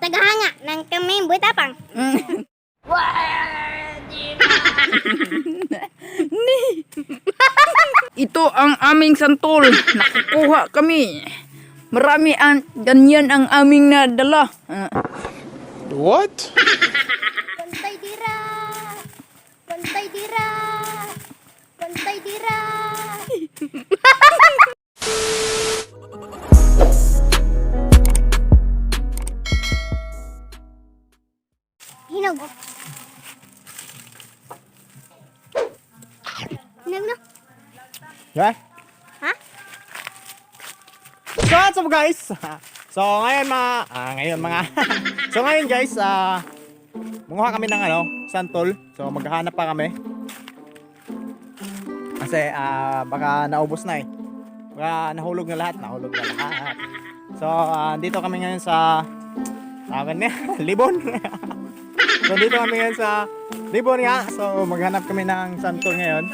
tagahanga ng kami buhay tapang. Ito ang aming santol. Nakukuha kami. Marami ang ganyan ang aming nadala. What? Bantay dira. Bantay dira. Bantay dira. Hinog. Hinog na. Yeah? Ha? So what's up guys? So ngayon So ngayon guys, manguha kami ng santol. So maghahanap pa kami. Kasi baka naubos na eh. Baka nahulog na lahat. So dito kami ngayon sa Libon. So dito kami ngayon sa Libon nga. So maghanap kami ng santol ngayon.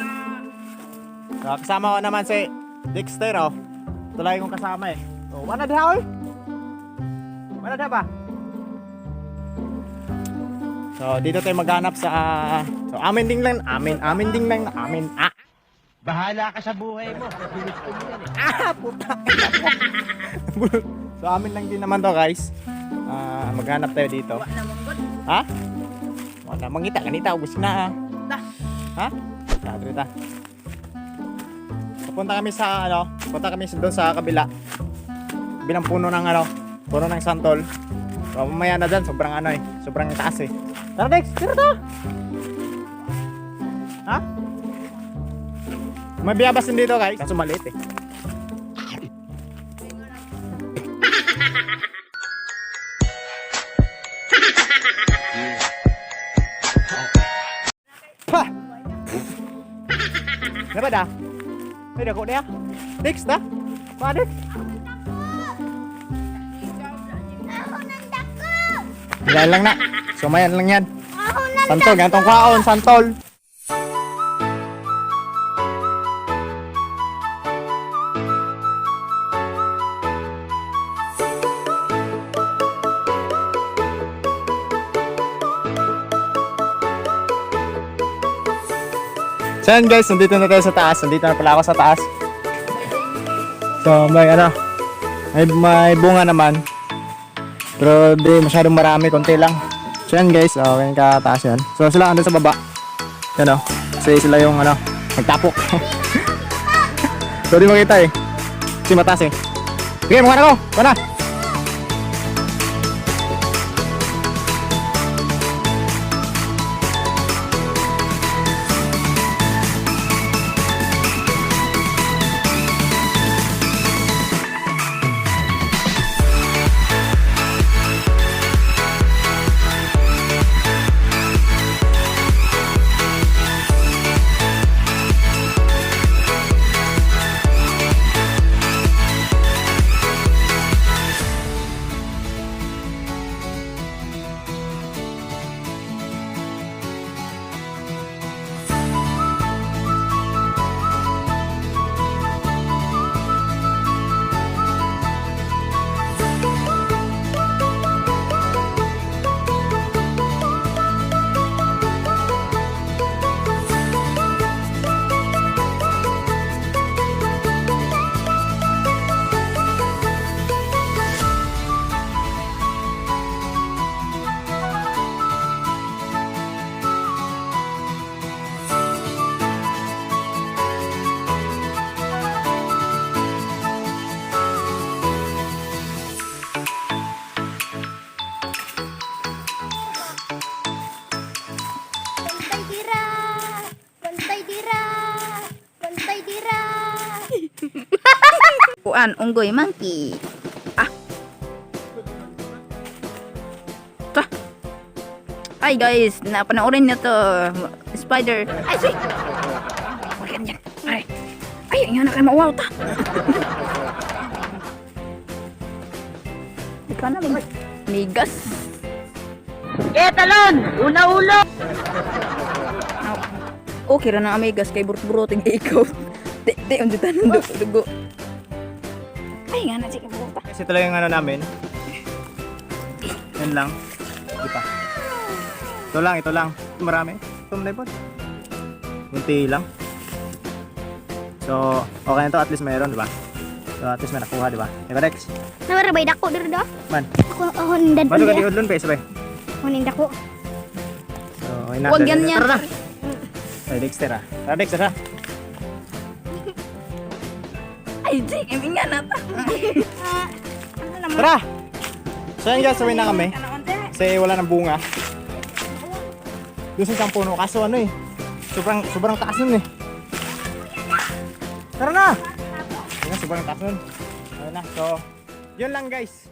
So kasama ko naman si Dexter oh. Ito lang yung kasama eh. So wala diha oy. Wala diha ba? So dito tayo maghanap sa so amin ding lang. Bahala ka sa buhay mo. Gusto mo yan Puta. So amin lang din naman to guys. Maghanap tayo dito. Ha? Wala mangita kanita ubos na. Ha? Kadre ta. Punta kami sa doon sa kabila. Bilang puno ng santol. So mamaya na dyan, sobrang taas eh. Tara Dex, tira to! Ha? May biyabas din dito guys, kaso maliit eh. Pa! Dapat dah? May dako dia. Dex dah? Pa Dex? Ako ng dako. Yan lang na. Sumayan lang yan. Ako ng Santol, gantong kwaon, santol. So yan guys, nandito na tayo sa taas. Nandito na pala ako sa taas. So may may bunga naman. Pero di masyadong marami, konti lang. So yan guys, okay ka taas yan. So sila andun sa baba. Yan o. Kasi sila yung nagtapok. So di makita eh. Kasi mataas eh. Sige, mga na ko. Pana. Bantay dira. Bantay dira. Bantay dira. Kuan, unggoy monkey. Ay guys, napanoorin niyo to. Spider. Ay, si! Bakit yan? Ay, ang anak ay mawaw ta. Ikaw na, migas. Talon! Una-ulo! Okay ra na amigas kay burot-buroting ikaw. Di undi tanan dugo. Ay nga na sige buta. Kasi ito lang yung namin. Yan lang. Di pa. Ito lang, ito lang. Marami. Ito malipot. Kunti lang. So, okay na to. At least mayroon, di ba? So, at least may nakuha, di ba? Diba, Rex? Namarabay dako dito do. Man. Ako nindad Bato ka ulit. dihodlon pa, sabay. Ako nindako. So, okay na. Huwag Dali yan na. yan. Tara na. Ay, Dexter ah. Tara, Dexter ah. Ay, Jing, hindi nga nata. Ano naman? Tara! So, yan guys, sabay na kami. Ano, ante? Kasi wala nang bunga. Doon sa isang puno. Kaso ano eh. Sobrang taas nun eh. Tara na! Sobrang taas nun. Ayun na. So, yun lang guys.